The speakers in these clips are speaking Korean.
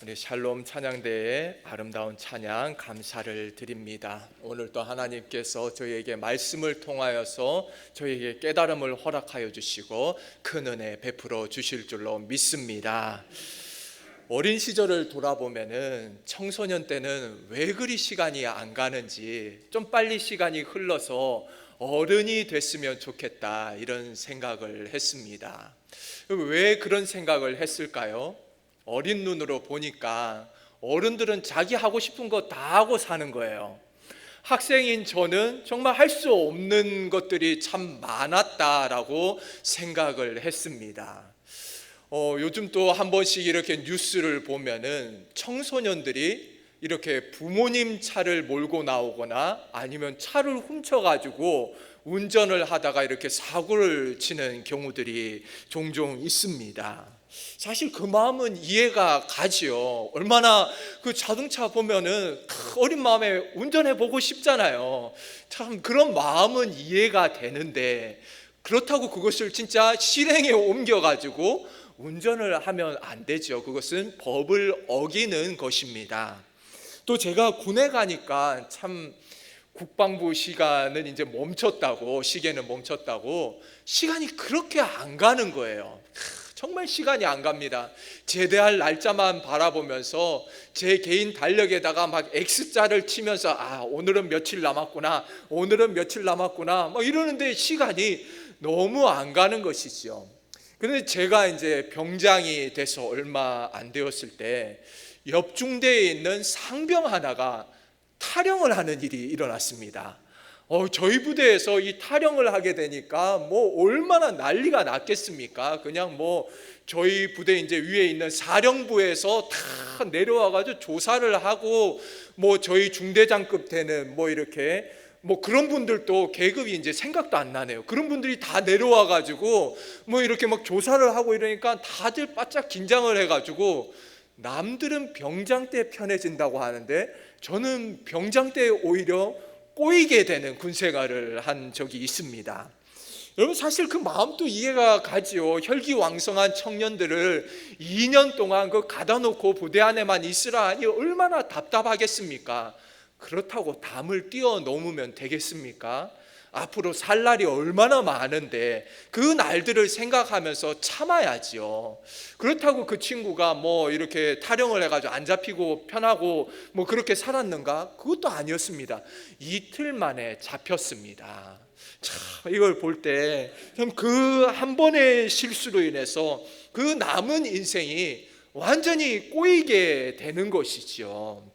우리 샬롬 찬양대의 아름다운 찬양 감사를 드립니다. 오늘 또 하나님께서 저희에게 말씀을 통하여서 저희에게 깨달음을 허락하여 주시고 큰 은혜 베풀어 주실 줄로 믿습니다. 어린 시절을 돌아보면은 청소년 때는 왜 그리 시간이 안 가는지, 좀 빨리 시간이 흘러서 어른이 됐으면 좋겠다, 이런 생각을 했습니다. 왜 그런 생각을 했을까요? 어린 눈으로 보니까 어른들은 자기 하고 싶은 거 다 하고 사는 거예요. 학생인 저는 정말 할 수 없는 것들이 참 많았다라고 생각을 했습니다. 요즘 또 한 번씩 이렇게 뉴스를 보면은 청소년들이 이렇게 부모님 차를 몰고 나오거나 아니면 차를 훔쳐가지고 운전을 하다가 이렇게 사고를 치는 경우들이 종종 있습니다. 사실 그 마음은 이해가 가지요. 얼마나 그 자동차 보면은 어린 마음에 운전해 보고 싶잖아요. 참 그런 마음은 이해가 되는데, 그렇다고 그것을 진짜 실행에 옮겨 가지고 운전을 하면 안 되죠. 그것은 법을 어기는 것입니다. 또 제가 군에 가니까 참 국방부 시간은 이제 멈췄다고, 시계는 멈췄다고, 시간이 그렇게 안 가는 거예요. 정말 시간이 안 갑니다. 제대할 날짜만 바라보면서 제 개인 달력에다가 막 X자를 치면서 오늘은 며칠 남았구나, 오늘은 며칠 남았구나 막 이러는데 시간이 너무 안 가는 것이죠. 그런데 제가 이제 병장이 돼서 얼마 안 되었을 때 옆중대에 있는 상병 하나가 탈영을 하는 일이 일어났습니다. 저희 부대에서 이 탈영을 하게 되니까 뭐 얼마나 난리가 났겠습니까? 그냥 뭐 저희 부대 이제 위에 있는 사령부에서 다 내려와가지고 조사를 하고, 뭐 저희 중대장급 되는 뭐 이렇게 뭐 그런 분들도 계급이 이제 생각도 안 나네요. 그런 분들이 다 내려와가지고 뭐 이렇게 막 조사를 하고 이러니까 다들 바짝 긴장을 해가지고, 남들은 병장 때 편해진다고 하는데 저는 병장 때 오히려 꼬이게 되는 군생활을 한 적이 있습니다. 여러분, 사실 그 마음도 이해가 가지요. 혈기왕성한 청년들을 2년 동안 그 가다 놓고 부대 안에만 있으라 하니 얼마나 답답하겠습니까? 그렇다고 담을 뛰어넘으면 되겠습니까? 앞으로 살 날이 얼마나 많은데 그 날들을 생각하면서 참아야지요. 그렇다고 그 친구가 뭐 이렇게 탈영을 해가지고 안 잡히고 편하고 뭐 그렇게 살았는가? 그것도 아니었습니다. 이틀 만에 잡혔습니다. 참, 이걸 볼 때 그 한 번의 실수로 인해서 그 남은 인생이 완전히 꼬이게 되는 것이죠.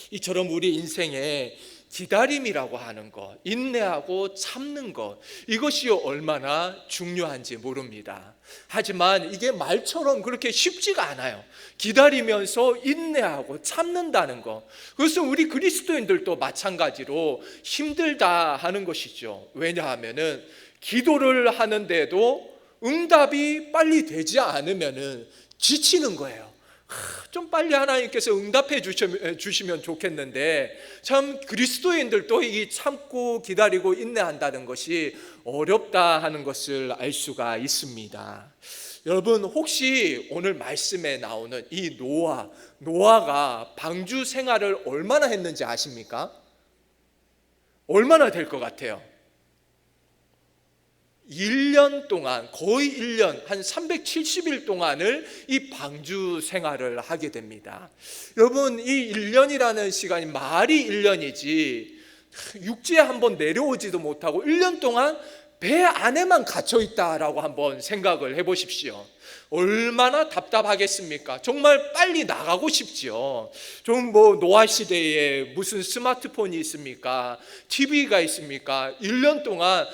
이처럼 우리 인생에 기다림이라고 하는 것, 인내하고 참는 것, 이것이 얼마나 중요한지 모릅니다. 하지만 이게 말처럼 그렇게 쉽지가 않아요. 기다리면서 인내하고 참는다는 것, 그것은 우리 그리스도인들도 마찬가지로 힘들다 하는 것이죠. 왜냐하면은 기도를 하는데도 응답이 빨리 되지 않으면은 지치는 거예요. 좀 빨리 하나님께서 응답해 주시면 좋겠는데, 참 그리스도인들도 이 참고 기다리고 인내한다는 것이 어렵다 하는 것을 알 수가 있습니다. 여러분, 혹시 오늘 말씀에 나오는 이 노아가 방주 생활을 얼마나 했는지 아십니까? 얼마나 될 것 같아요? 1년 동안, 거의 1년, 한 370일 동안을 이 방주 생활을 하게 됩니다. 여러분, 이 1년이라는 시간이 말이 1년이지 육지에 한번 내려오지도 못하고 1년 동안 배 안에만 갇혀 있다라고 한번 생각을 해보십시오. 얼마나 답답하겠습니까? 정말 빨리 나가고 싶지요. 좀 뭐 노아 시대에 무슨 스마트폰이 있습니까? TV가 있습니까? 1년 동안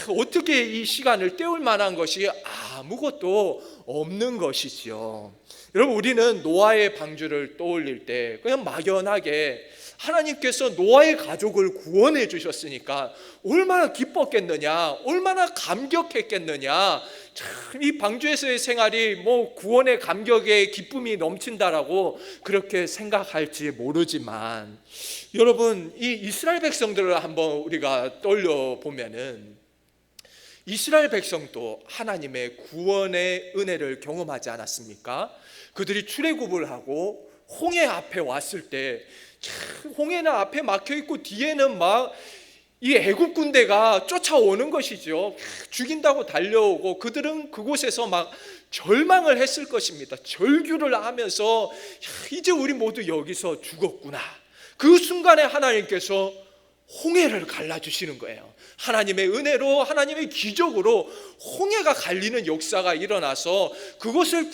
어떻게 이 시간을 때울 만한 것이 아무것도 없는 것이지요. 여러분, 우리는 노아의 방주를 떠올릴 때 그냥 막연하게 하나님께서 노아의 가족을 구원해 주셨으니까 얼마나 기뻤겠느냐, 얼마나 감격했겠느냐, 참 이 방주에서의 생활이 뭐 구원의 감격에 기쁨이 넘친다라고 그렇게 생각할지 모르지만, 여러분, 이 이스라엘 백성들을 한번 우리가 떠올려 보면은 이스라엘 백성도 하나님의 구원의 은혜를 경험하지 않았습니까? 그들이 출애굽을 하고 홍해 앞에 왔을 때 홍해는 앞에 막혀 있고 뒤에는 막 이 애굽 군대가 쫓아오는 것이죠. 죽인다고 달려오고 그들은 그곳에서 막 절망을 했을 것입니다. 절규를 하면서 이제 우리 모두 여기서 죽었구나. 그 순간에 하나님께서 홍해를 갈라주시는 거예요. 하나님의 은혜로, 하나님의 기적으로 홍해가 갈리는 역사가 일어나서 그것을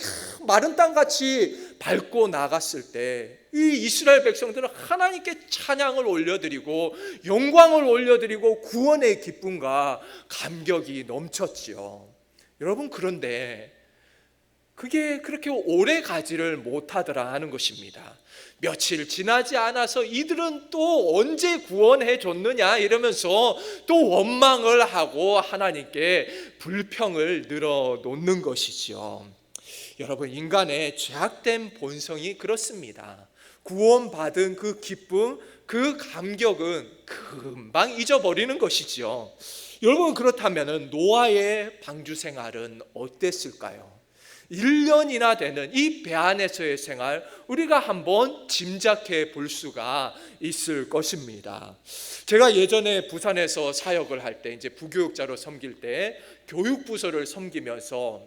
마른 땅같이 밟고 나갔을 때 이 이스라엘 백성들은 하나님께 찬양을 올려드리고 영광을 올려드리고 구원의 기쁨과 감격이 넘쳤지요. 여러분, 그런데 그게 그렇게 오래 가지를 못하더라 하는 것입니다. 며칠 지나지 않아서 이들은 또 언제 구원해 줬느냐 이러면서 또 원망을 하고 하나님께 불평을 늘어놓는 것이죠. 여러분, 인간의 죄악된 본성이 그렇습니다. 구원받은 그 기쁨, 그 감격은 금방 잊어버리는 것이죠. 여러분, 그렇다면 노아의 방주 생활은 어땠을까요? 1년이나 되는 이 배 안에서의 생활, 우리가 한번 짐작해 볼 수가 있을 것입니다. 제가 예전에 부산에서 사역을 할 때, 이제 부교육자로 섬길 때 교육부서를 섬기면서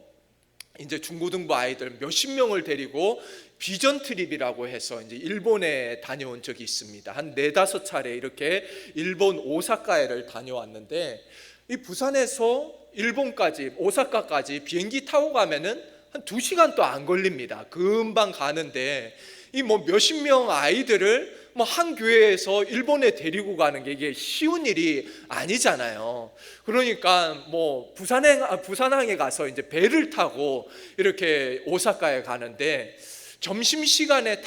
이제 중고등부 아이들 몇십 명을 데리고 비전 트립이라고 해서 이제 일본에 다녀온 적이 있습니다. 한 4-5차례 이렇게 일본 오사카에를 다녀왔는데, 이 부산에서 일본까지, 오사카까지 비행기 타고 가면은 한 2시간도 안 걸립니다. 금방 가는데 이 뭐 몇십 명 아이들을 뭐 한 교회에서 일본에 데리고 가는 게 이게 쉬운 일이 아니잖아요. 그러니까 뭐 부산항에 가서 이제 배를 타고 이렇게 오사카에 가는데, 점심시간에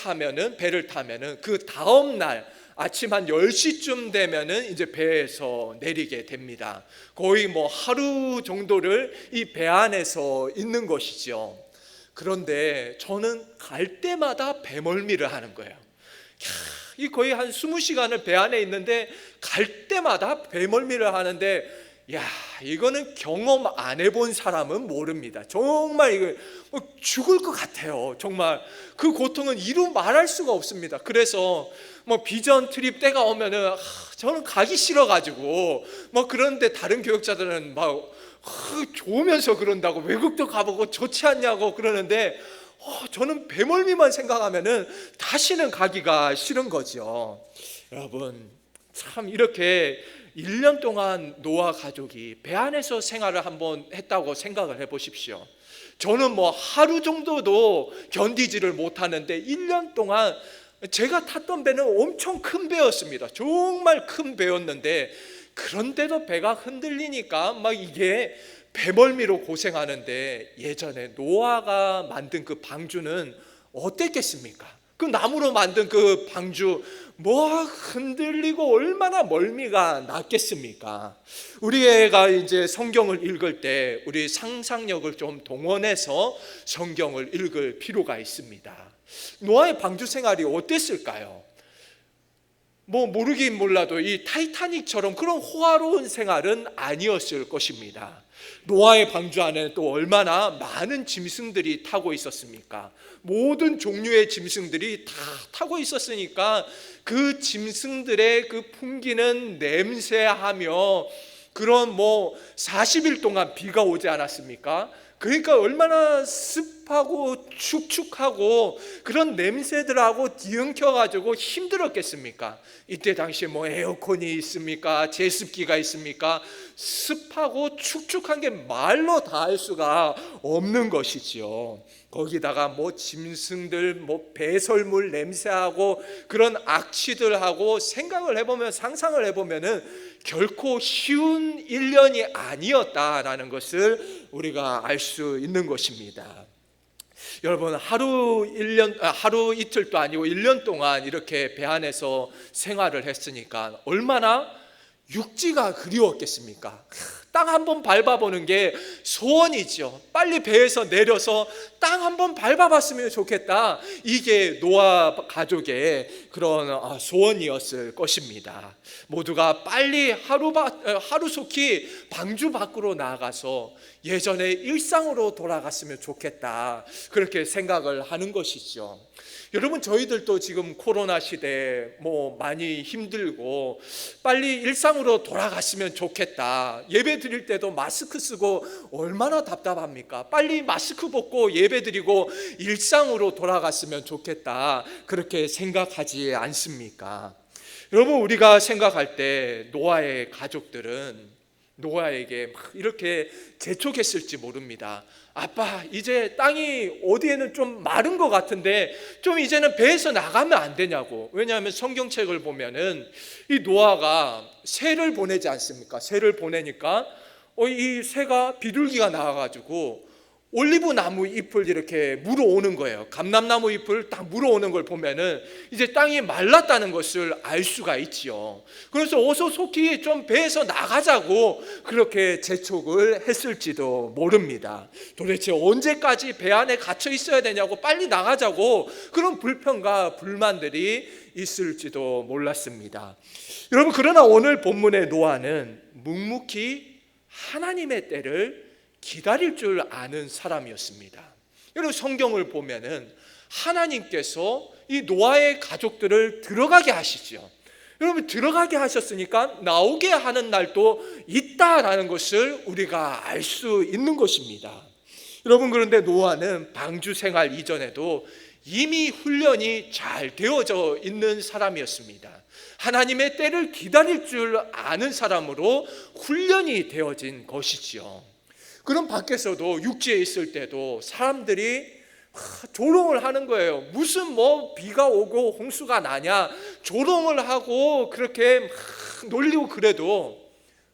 배를 타면은 그 다음 날 아침 한 10시쯤 되면은 이제 배에서 내리게 됩니다. 거의 뭐 하루 정도를 이 배 안에서 있는 것이죠. 그런데 저는 갈 때마다 배멀미를 하는 거예요. 이 거의 한 20시간을 배 안에 있는데 갈 때마다 배멀미를 하는데, 이거는 경험 안 해본 사람은 모릅니다. 정말 이거 죽을 것 같아요. 정말 그 고통은 이루 말할 수가 없습니다. 그래서 뭐 비전 트립 때가 오면은 저는 가기 싫어가지고 그런데 다른 교육자들은 좋으면서 그런다고, 외국도 가보고 좋지 않냐고 그러는데 저는 배멀미만 생각하면은 다시는 가기가 싫은 거죠. 여러분, 참 이렇게 1년 동안 노아 가족이 배 안에서 생활을 한번 했다고 생각을 해보십시오. 저는 하루 정도도 견디지를 못하는데 1년 동안 제가 탔던 배는 엄청 큰 배였습니다. 정말 큰 배였는데, 그런데도 배가 흔들리니까 이게 배멀미로 고생하는데, 예전에 노아가 만든 그 방주는 어땠겠습니까? 그 나무로 만든 그 방주 흔들리고 얼마나 멀미가 났겠습니까? 우리 애가 이제 성경을 읽을 때 우리 상상력을 좀 동원해서 성경을 읽을 필요가 있습니다. 노아의 방주 생활이 어땠을까요? 모르긴 몰라도 이 타이타닉처럼 그런 호화로운 생활은 아니었을 것입니다. 노아의 방주 안에 또 얼마나 많은 짐승들이 타고 있었습니까? 모든 종류의 짐승들이 다 타고 있었으니까 그 짐승들의 그 풍기는 냄새하며, 그런 40일 동안 비가 오지 않았습니까? 그러니까 얼마나 습하고 축축하고 그런 냄새들하고 뒤엉켜가지고 힘들었겠습니까? 이때 당시에 에어컨이 있습니까? 제습기가 있습니까? 습하고 축축한 게 말로 다 할 수가 없는 것이지요. 거기다가 짐승들 배설물 냄새하고 그런 악취들하고 상상을 해보면은 결코 쉬운 1년이 아니었다라는 것을 우리가 알 수 있는 것입니다. 여러분, 하루 이틀도 아니고 1년 동안 이렇게 배 안에서 생활을 했으니까 얼마나 육지가 그리웠겠습니까? 땅 한번 밟아보는 게 소원이죠. 빨리 배에서 내려서 땅 한번 밟아봤으면 좋겠다. 이게 노아 가족의 그런 소원이었을 것입니다. 모두가 빨리 하루속히 방주 밖으로 나가서 예전의 일상으로 돌아갔으면 좋겠다, 그렇게 생각을 하는 것이죠. 여러분, 저희들도 지금 코로나 시대에 많이 힘들고 빨리 일상으로 돌아갔으면 좋겠다. 예배 드릴 때도 마스크 쓰고 얼마나 답답합니까? 빨리 마스크 벗고 예배 드리고 일상으로 돌아갔으면 좋겠다, 그렇게 생각하지 않습니까? 여러분, 우리가 생각할 때 노아의 가족들은 노아에게 막 이렇게 재촉했을지 모릅니다. 아빠, 이제 땅이 어디에는 좀 마른 것 같은데 좀 이제는 배에서 나가면 안 되냐고. 왜냐하면 성경책을 보면은 이 노아가 새를 보내지 않습니까? 새를 보내니까 이 새가 비둘기가 나와가지고 올리브 나무 잎을 이렇게 물어오는 거예요. 감람나무 잎을 딱 물어오는 걸 보면은 이제 땅이 말랐다는 것을 알 수가 있지요. 그래서 어서 속히 좀 배에서 나가자고 그렇게 재촉을 했을지도 모릅니다. 도대체 언제까지 배 안에 갇혀 있어야 되냐고, 빨리 나가자고 그런 불평과 불만들이 있을지도 몰랐습니다. 여러분, 그러나 오늘 본문의 노아는 묵묵히 하나님의 때를 기다릴 줄 아는 사람이었습니다. 여러분, 성경을 보면은 하나님께서 이 노아의 가족들을 들어가게 하시죠. 여러분, 들어가게 하셨으니까 나오게 하는 날도 있다라는 것을 우리가 알 수 있는 것입니다. 여러분, 그런데 노아는 방주 생활 이전에도 이미 훈련이 잘 되어져 있는 사람이었습니다. 하나님의 때를 기다릴 줄 아는 사람으로 훈련이 되어진 것이지요. 그럼 밖에서도 육지에 있을 때도 사람들이 조롱을 하는 거예요. 무슨 비가 오고 홍수가 나냐, 조롱을 하고 그렇게 막 놀리고 그래도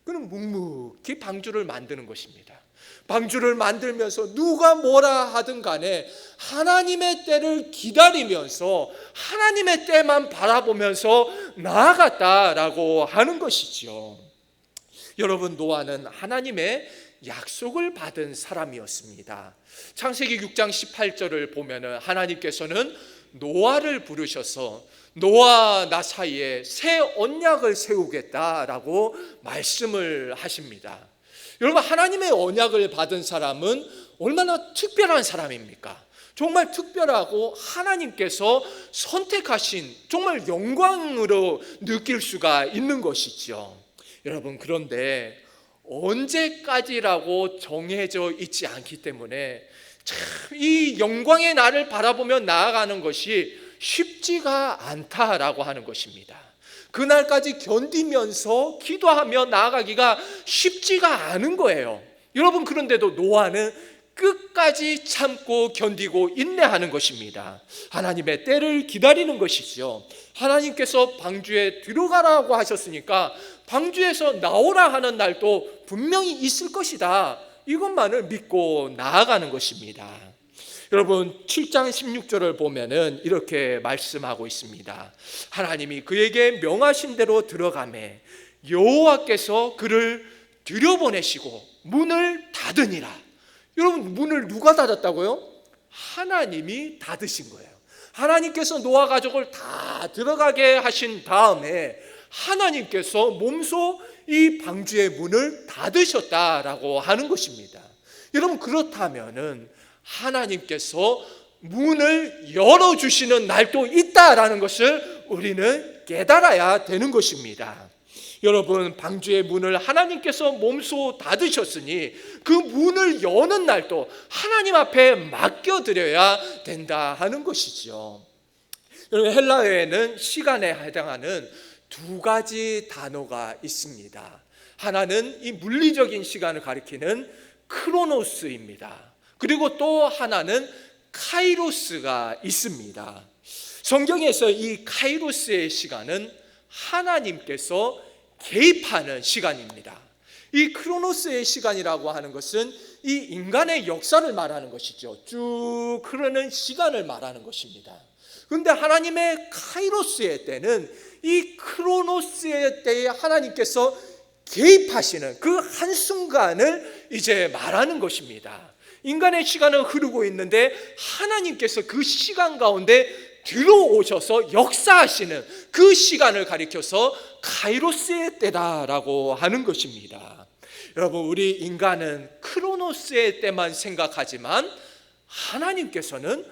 그는 묵묵히 방주를 만드는 것입니다. 방주를 만들면서 누가 뭐라 하든 간에 하나님의 때를 기다리면서 하나님의 때만 바라보면서 나아갔다라고 하는 것이죠. 여러분, 노아는 하나님의 약속을 받은 사람이었습니다. 창세기 6장 18절을 보면은 하나님께서는 노아를 부르셔서 너와 나 사이에 새 언약을 세우겠다라고 말씀을 하십니다. 여러분, 하나님의 언약을 받은 사람은 얼마나 특별한 사람입니까? 정말 특별하고 하나님께서 선택하신 정말 영광으로 느낄 수가 있는 것이죠. 여러분, 그런데 언제까지라고 정해져 있지 않기 때문에 참 이 영광의 날을 바라보며 나아가는 것이 쉽지가 않다라고 하는 것입니다. 그날까지 견디면서 기도하며 나아가기가 쉽지가 않은 거예요. 여러분, 그런데도 노아는 끝까지 참고 견디고 인내하는 것입니다. 하나님의 때를 기다리는 것이죠. 하나님께서 방주에 들어가라고 하셨으니까 방주에서 나오라 하는 날도 분명히 있을 것이다, 이것만을 믿고 나아가는 것입니다. 여러분, 7장 16절을 보면은 이렇게 말씀하고 있습니다. 하나님이 그에게 명하신 대로 들어가매 여호와께서 그를 들여보내시고 문을 닫으니라. 여러분, 문을 누가 닫았다고요? 하나님이 닫으신 거예요. 하나님께서 노아 가족을 다 들어가게 하신 다음에 하나님께서 몸소 이 방주의 문을 닫으셨다라고 하는 것입니다. 여러분, 그렇다면은 하나님께서 문을 열어주시는 날도 있다라는 것을 우리는 깨달아야 되는 것입니다. 여러분, 방주의 문을 하나님께서 몸소 닫으셨으니 그 문을 여는 날도 하나님 앞에 맡겨드려야 된다 하는 것이죠. 여러분, 헬라어에는 시간에 해당하는 두 가지 단어가 있습니다. 하나는 이 물리적인 시간을 가리키는 크로노스입니다. 그리고 또 하나는 카이로스가 있습니다. 성경에서 이 카이로스의 시간은 하나님께서 개입하는 시간입니다. 이 크로노스의 시간이라고 하는 것은 이 인간의 역사를 말하는 것이죠. 쭉 흐르는 시간을 말하는 것입니다. 그런데 하나님의 카이로스의 때는 이 크로노스의 때에 하나님께서 개입하시는 그 한순간을 이제 말하는 것입니다. 인간의 시간은 흐르고 있는데 하나님께서 그 시간 가운데 들어오셔서 역사하시는 그 시간을 가리켜서 카이로스의 때다라고 하는 것입니다. 여러분, 우리 인간은 크로노스의 때만 생각하지만 하나님께서는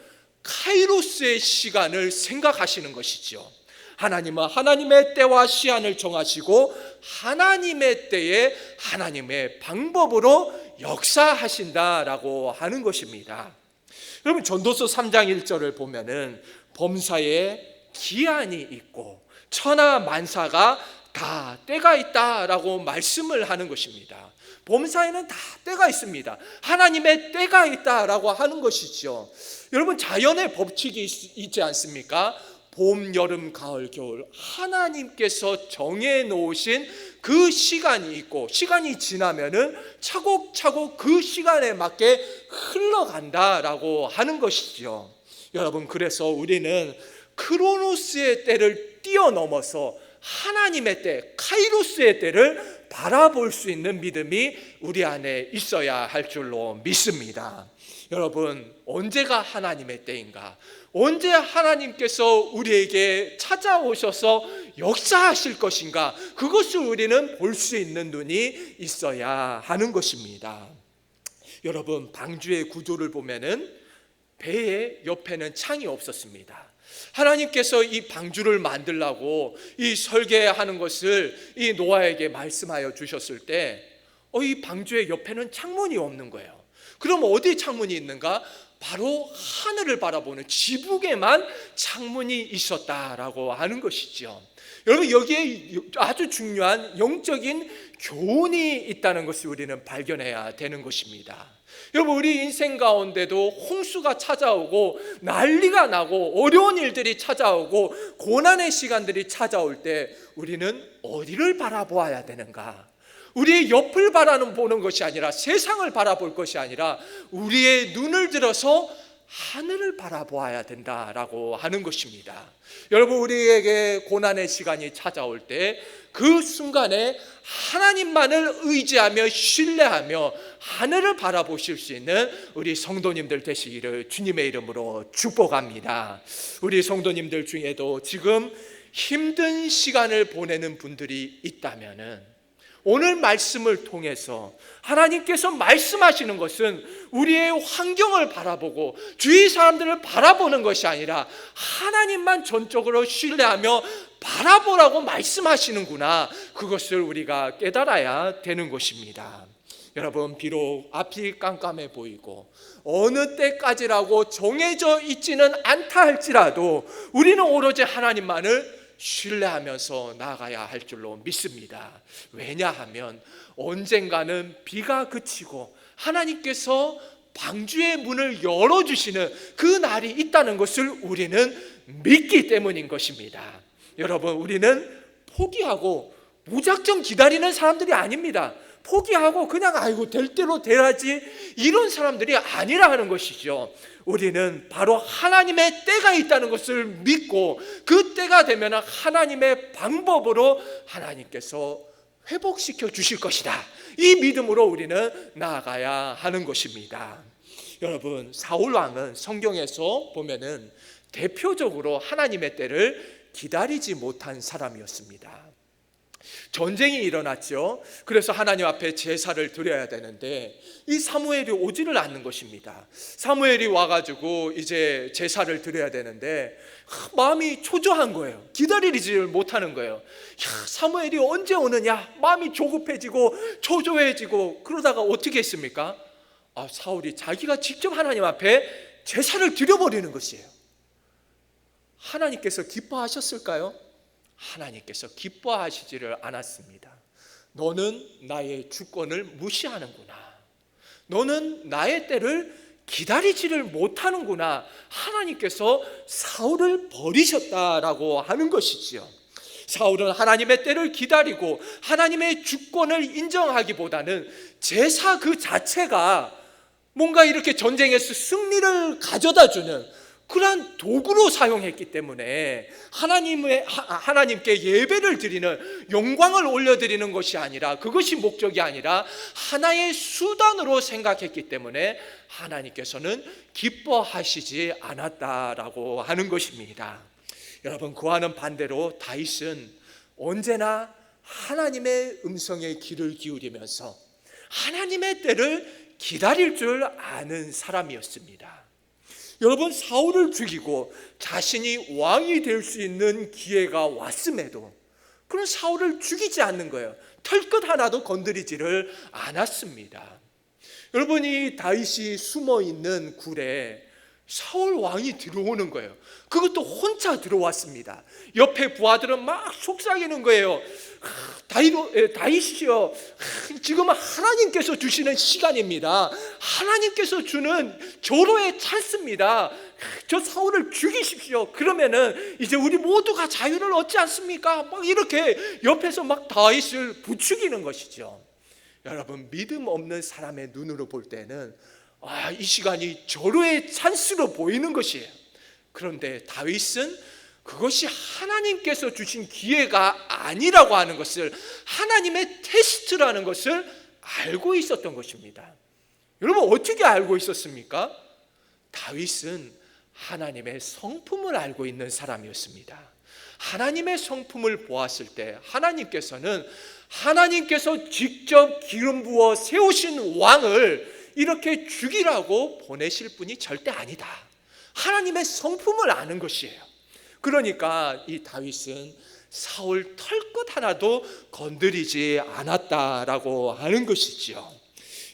카이로스의 시간을 생각하시는 것이죠. 하나님은 하나님의 때와 시한을 정하시고 하나님의 때에 하나님의 방법으로 역사하신다라고 하는 것입니다. 여러분, 전도서 3장 1절을 보면은 범사에 기한이 있고 천하 만사가 다 때가 있다라고 말씀을 하는 것입니다. 범사에는 다 때가 있습니다. 하나님의 때가 있다라고 하는 것이죠. 여러분, 자연의 법칙이 있지 않습니까? 봄, 여름, 가을, 겨울, 하나님께서 정해 놓으신 그 시간이 있고, 시간이 지나면은 차곡차곡 그 시간에 맞게 흘러간다라고 하는 것이죠. 여러분, 그래서 우리는 크로노스의 때를 뛰어넘어서 하나님의 때, 카이로스의 때를 바라볼 수 있는 믿음이 우리 안에 있어야 할 줄로 믿습니다. 여러분, 언제가 하나님의 때인가? 언제 하나님께서 우리에게 찾아오셔서 역사하실 것인가? 그것을 우리는 볼 수 있는 눈이 있어야 하는 것입니다. 여러분, 방주의 구조를 보면은 배의 옆에는 창이 없었습니다. 하나님께서 이 방주를 만들라고 이 설계하는 것을 이 노아에게 말씀하여 주셨을 때 이 방주의 옆에는 창문이 없는 거예요. 그럼 어디에 창문이 있는가? 바로 하늘을 바라보는 지붕에만 창문이 있었다라고 하는 것이죠. 여러분, 여기에 아주 중요한 영적인 교훈이 있다는 것을 우리는 발견해야 되는 것입니다. 여러분, 우리 인생 가운데도 홍수가 찾아오고 난리가 나고 어려운 일들이 찾아오고 고난의 시간들이 찾아올 때 우리는 어디를 바라보아야 되는가? 우리의 옆을 바라보는 것이 아니라, 세상을 바라볼 것이 아니라 우리의 눈을 들어서 하늘을 바라보아야 된다라고 하는 것입니다. 여러분, 우리에게 고난의 시간이 찾아올 때 그 순간에 하나님만을 의지하며 신뢰하며 하늘을 바라보실 수 있는 우리 성도님들 되시기를 주님의 이름으로 축복합니다. 우리 성도님들 중에도 지금 힘든 시간을 보내는 분들이 있다면은 오늘 말씀을 통해서 하나님께서 말씀하시는 것은 우리의 환경을 바라보고 주위 사람들을 바라보는 것이 아니라 하나님만 전적으로 신뢰하며 바라보라고 말씀하시는구나, 그것을 우리가 깨달아야 되는 것입니다. 여러분, 비록 앞이 깜깜해 보이고 어느 때까지라고 정해져 있지는 않다 할지라도 우리는 오로지 하나님만을 신뢰하면서 나아가야 할 줄로 믿습니다. 왜냐하면 언젠가는 비가 그치고 하나님께서 방주의 문을 열어주시는 그 날이 있다는 것을 우리는 믿기 때문인 것입니다. 여러분, 우리는 포기하고 무작정 기다리는 사람들이 아닙니다. 포기하고 그냥 아이고 될 대로 돼야지, 이런 사람들이 아니라 하는 것이죠. 우리는 바로 하나님의 때가 있다는 것을 믿고 그 때가 되면 하나님의 방법으로 하나님께서 회복시켜 주실 것이다, 이 믿음으로 우리는 나아가야 하는 것입니다. 여러분, 사울 왕은 성경에서 보면은 대표적으로 하나님의 때를 기다리지 못한 사람이었습니다. 전쟁이 일어났죠. 그래서 하나님 앞에 제사를 드려야 되는데 이 사무엘이 오지를 않는 것입니다. 사무엘이 와가지고 이제 제사를 드려야 되는데 마음이 초조한 거예요. 기다리지를 못하는 거예요. 사무엘이 언제 오느냐, 마음이 조급해지고 초조해지고, 그러다가 어떻게 했습니까? 사울이 자기가 직접 하나님 앞에 제사를 드려버리는 것이에요. 하나님께서 기뻐하셨을까요? 하나님께서 기뻐하시지를 않았습니다. 너는 나의 주권을 무시하는구나, 너는 나의 때를 기다리지를 못하는구나, 하나님께서 사울을 버리셨다라고 하는 것이지요. 사울은 하나님의 때를 기다리고 하나님의 주권을 인정하기보다는 제사 그 자체가 뭔가 이렇게 전쟁에서 승리를 가져다 주는 그러한 도구로 사용했기 때문에 하나님께 예배를 드리는, 영광을 올려드리는 것이 아니라, 그것이 목적이 아니라 하나의 수단으로 생각했기 때문에 하나님께서는 기뻐하시지 않았다라고 하는 것입니다. 여러분, 그와는 반대로 다윗은 언제나 하나님의 음성에 귀를 기울이면서 하나님의 때를 기다릴 줄 아는 사람이었습니다. 여러분, 사울을 죽이고 자신이 왕이 될 수 있는 기회가 왔음에도 그런 사울을 죽이지 않는 거예요. 털끝 하나도 건드리지를 않았습니다. 여러분, 이 다윗이 숨어있는 굴에 사울 왕이 들어오는 거예요. 그것도 혼자 들어왔습니다. 옆에 부하들은 막 속삭이는 거예요. 다윗이요, 지금 하나님께서 주시는 시간입니다. 하나님께서 주는 조로의 찬스입니다. 저 사울을 죽이십시오. 그러면은 이제 우리 모두가 자유를 얻지 않습니까? 막 이렇게 옆에서 막 다윗을 부추기는 것이죠. 여러분, 믿음 없는 사람의 눈으로 볼 때는 이 시간이 절호의 찬스로 보이는 것이에요. 그런데 다윗은 그것이 하나님께서 주신 기회가 아니라고 하는 것을, 하나님의 테스트라는 것을 알고 있었던 것입니다. 여러분, 어떻게 알고 있었습니까? 다윗은 하나님의 성품을 알고 있는 사람이었습니다. 하나님의 성품을 보았을 때 하나님께서 직접 기름 부어 세우신 왕을 이렇게 죽이라고 보내실 분이 절대 아니다. 하나님의 성품을 아는 것이에요. 그러니까 이 다윗은 사울 털끝 하나도 건드리지 않았다라고 하는 것이지요.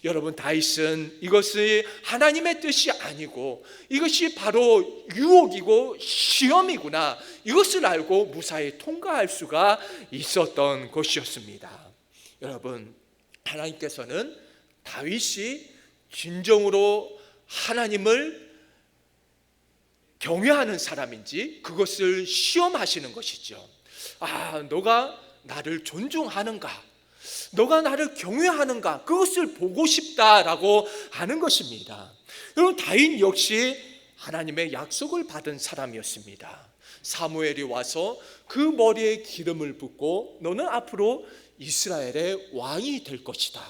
여러분, 다윗은 이것이 하나님의 뜻이 아니고 이것이 바로 유혹이고 시험이구나, 이것을 알고 무사히 통과할 수가 있었던 것이었습니다. 여러분, 하나님께서는 다윗이 진정으로 하나님을 경외하는 사람인지 그것을 시험하시는 것이죠. 너가 나를 존중하는가, 너가 나를 경외하는가, 그것을 보고 싶다라고 하는 것입니다. 여러분, 다윗 역시 하나님의 약속을 받은 사람이었습니다. 사무엘이 와서 그 머리에 기름을 붓고 너는 앞으로 이스라엘의 왕이 될 것이다.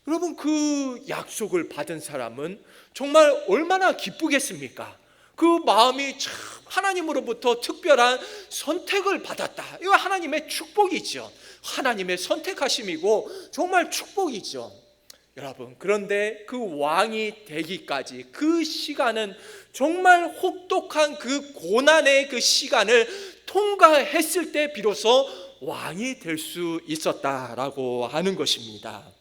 여러분, 그 약속을 받은 사람은 정말 얼마나 기쁘겠습니까? 그 마음이 참 하나님으로부터 특별한 선택을 받았다. 이거 하나님의 축복이죠. 하나님의 선택하심이고 정말 축복이죠. 여러분, 그런데 그 왕이 되기까지 그 시간은 정말 혹독한 그 고난의 그 시간을 통과했을 때 비로소 왕이 될 수 있었다라고 하는 것입니다.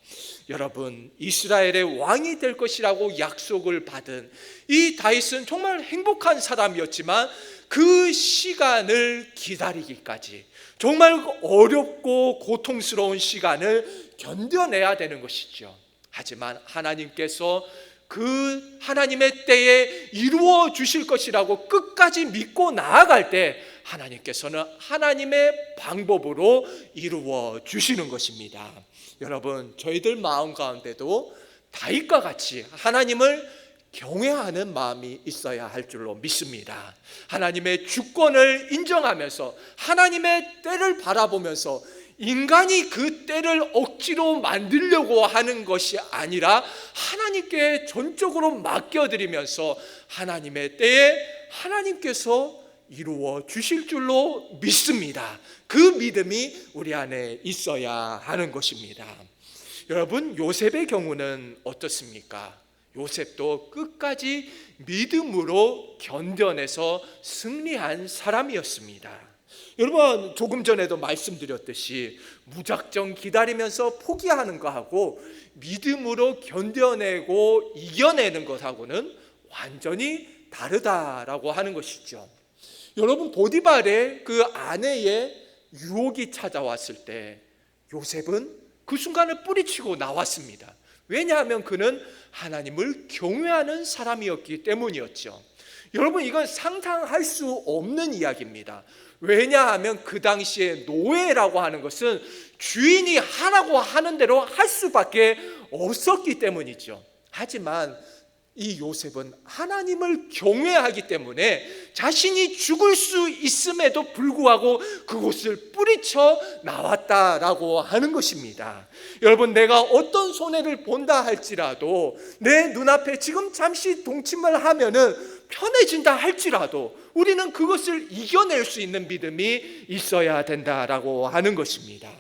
여러분, 이스라엘의 왕이 될 것이라고 약속을 받은 이 다윗은 정말 행복한 사람이었지만 그 시간을 기다리기까지 정말 어렵고 고통스러운 시간을 견뎌내야 되는 것이죠. 하지만 하나님께서 그 하나님의 때에 이루어 주실 것이라고 끝까지 믿고 나아갈 때 하나님께서는 하나님의 방법으로 이루어 주시는 것입니다. 여러분, 저희들 마음 가운데도 다윗과 같이 하나님을 경외하는 마음이 있어야 할 줄로 믿습니다. 하나님의 주권을 인정하면서 하나님의 때를 바라보면서 인간이 그 때를 억지로 만들려고 하는 것이 아니라 하나님께 전적으로 맡겨드리면서 하나님의 때에 하나님께서 이루어 주실 줄로 믿습니다. 그 믿음이 우리 안에 있어야 하는 것입니다. 여러분, 요셉의 경우는 어떻습니까? 요셉도 끝까지 믿음으로 견뎌내서 승리한 사람이었습니다. 여러분, 조금 전에도 말씀드렸듯이 무작정 기다리면서 포기하는 것하고 믿음으로 견뎌내고 이겨내는 것하고는 완전히 다르다라고 하는 것이죠. 여러분, 보디발의 그 아내의 유혹이 찾아왔을 때 요셉은 그 순간을 뿌리치고 나왔습니다. 왜냐하면 그는 하나님을 경외하는 사람이었기 때문이었죠. 여러분, 이건 상상할 수 없는 이야기입니다. 왜냐하면 그 당시에 노예라고 하는 것은 주인이 하라고 하는 대로 할 수밖에 없었기 때문이죠. 하지만 이 요셉은 하나님을 경외하기 때문에 자신이 죽을 수 있음에도 불구하고 그곳을 뿌리쳐 나왔다라고 하는 것입니다. 여러분, 내가 어떤 손해를 본다 할지라도, 내 눈앞에 지금 잠시 동침을 하면은 편해진다 할지라도 우리는 그것을 이겨낼 수 있는 믿음이 있어야 된다라고 하는 것입니다.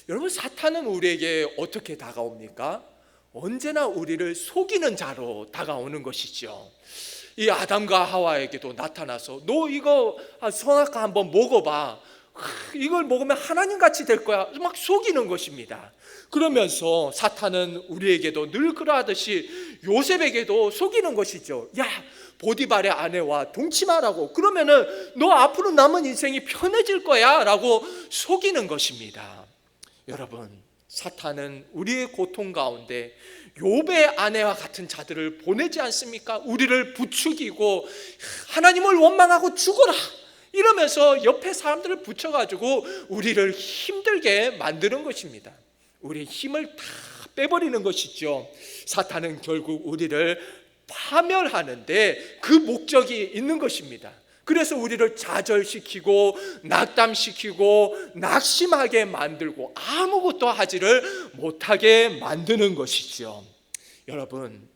여러분, 사탄은 우리에게 어떻게 다가옵니까? 언제나 우리를 속이는 자로 다가오는 것이죠. 이 아담과 하와에게도 나타나서 너 이거 선악과 한번 먹어봐, 이걸 먹으면 하나님같이 될 거야, 막 속이는 것입니다. 그러면서 사탄은 우리에게도 늘 그러하듯이 요셉에게도 속이는 것이죠. 야, 보디발의 아내와 동침하라고, 그러면은 너 앞으로 남은 인생이 편해질 거야 라고 속이는 것입니다. 여러분, 사탄은 우리의 고통 가운데 욥의 아내와 같은 자들을 보내지 않습니까? 우리를 부추기고 하나님을 원망하고 죽어라 이러면서 옆에 사람들을 붙여가지고 우리를 힘들게 만드는 것입니다. 우리의 힘을 다 빼버리는 것이죠. 사탄은 결국 우리를 파멸하는데 그 목적이 있는 것입니다. 그래서 우리를 좌절시키고 낙담시키고 낙심하게 만들고 아무것도 하지를 못하게 만드는 것이죠. 여러분,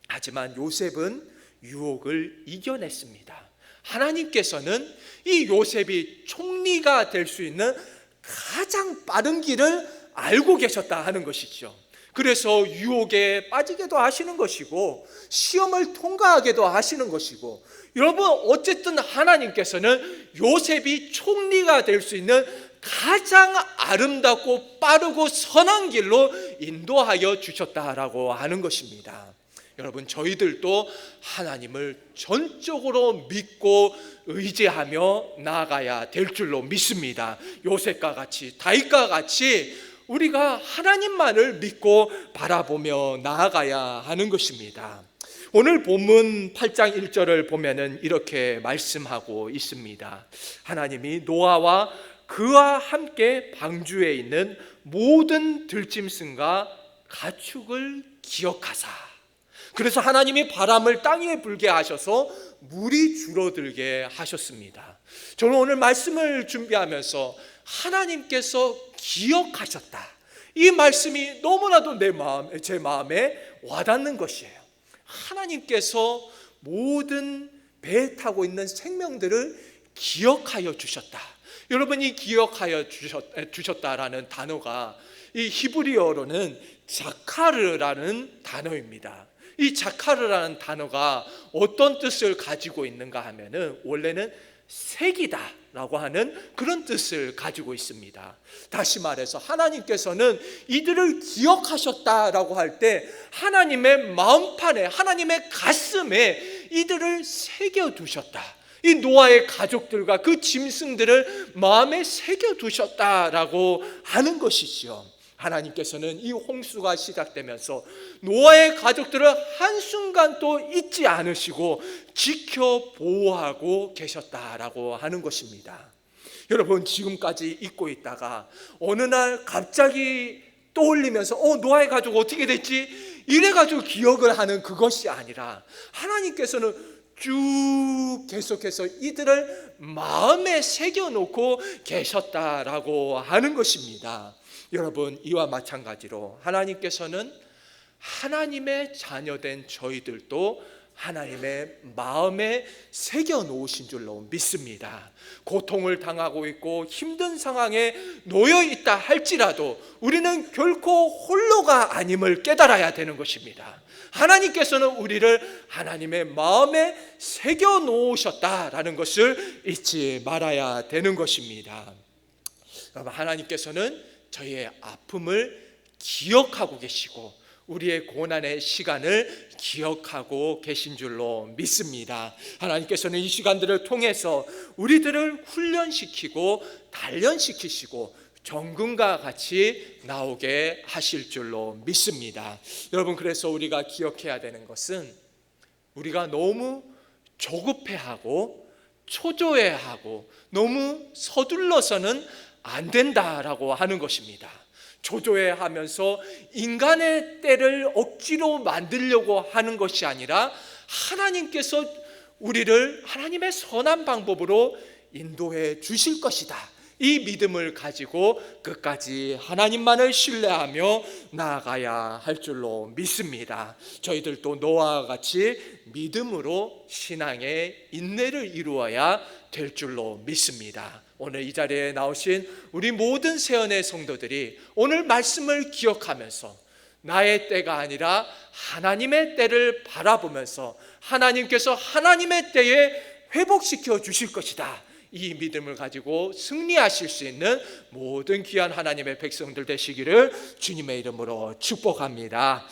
하지만 요셉은 유혹을 이겨냈습니다. 하나님께서는 이 요셉이 총리가 될 수 있는 가장 빠른 길을 알고 계셨다 하는 것이죠. 그래서 유혹에 빠지게도 하시는 것이고 시험을 통과하게도 하시는 것이고, 여러분, 어쨌든 하나님께서는 요셉이 총리가 될 수 있는 가장 아름답고 빠르고 선한 길로 인도하여 주셨다라고 하는 것입니다. 여러분, 저희들도 하나님을 전적으로 믿고 의지하며 나아가야 될 줄로 믿습니다. 요셉과 같이, 다윗과 같이 우리가 하나님만을 믿고 바라보며 나아가야 하는 것입니다. 오늘 본문 8장 1절을 보면은 이렇게 말씀하고 있습니다. 하나님이 노아와 그와 함께 방주에 있는 모든 들짐승과 가축을 기억하사, 그래서 하나님이 바람을 땅 위에 불게 하셔서 물이 줄어들게 하셨습니다. 저는 오늘 말씀을 준비하면서 하나님께서 기억하셨다, 이 말씀이 너무나도 제 마음에 와닿는 것이에요. 하나님께서 모든 배에 타고 있는 생명들을 기억하여 주셨다. 여러분, 이 기억하여 주셨다라는 단어가 이 히브리어로는 자카르라는 단어입니다. 이 자카르라는 단어가 어떤 뜻을 가지고 있는가 하면은 원래는 색이다 라고 하는 그런 뜻을 가지고 있습니다. 다시 말해서 하나님께서는 이들을 기억하셨다라고 할 때 하나님의 마음판에, 하나님의 가슴에 이들을 새겨두셨다. 이 노아의 가족들과 그 짐승들을 마음에 새겨두셨다라고 하는 것이죠. 하나님께서는 이 홍수가 시작되면서 노아의 가족들을 한순간도 잊지 않으시고 지켜 보호하고 계셨다라고 하는 것입니다. 여러분, 지금까지 잊고 있다가 어느 날 갑자기 떠올리면서 노아의 가족 어떻게 됐지? 이래가지고 기억을 하는 그것이 아니라 하나님께서는 쭉 계속해서 이들을 마음에 새겨놓고 계셨다라고 하는 것입니다. 여러분, 이와 마찬가지로 하나님께서는 하나님의 자녀된 저희들도 하나님의 마음에 새겨 놓으신 줄로 믿습니다. 고통을 당하고 있고 힘든 상황에 놓여 있다 할지라도 우리는 결코 홀로가 아님을 깨달아야 되는 것입니다. 하나님께서는 우리를 하나님의 마음에 새겨 놓으셨다라는 것을 잊지 말아야 되는 것입니다. 여러분, 하나님께서는 저희의 아픔을 기억하고 계시고 우리의 고난의 시간을 기억하고 계신 줄로 믿습니다. 하나님께서는 이 시간들을 통해서 우리들을 훈련시키고 단련시키시고 정금과 같이 나오게 하실 줄로 믿습니다. 여러분, 그래서 우리가 기억해야 되는 것은 우리가 너무 조급해하고 초조해하고 너무 서둘러서는 안 된다라고 하는 것입니다. 조조해하면서 인간의 때를 억지로 만들려고 하는 것이 아니라 하나님께서 우리를 하나님의 선한 방법으로 인도해 주실 것이다. 이 믿음을 가지고 끝까지 하나님만을 신뢰하며 나아가야 할 줄로 믿습니다. 저희들도 노아와 같이 믿음으로 신앙의 인내를 이루어야 될 줄로 믿습니다. 오늘 이 자리에 나오신 우리 모든 세연의 성도들이 오늘 말씀을 기억하면서 나의 때가 아니라 하나님의 때를 바라보면서 하나님께서 하나님의 때에 회복시켜 주실 것이다. 이 믿음을 가지고 승리하실 수 있는 모든 귀한 하나님의 백성들 되시기를 주님의 이름으로 축복합니다.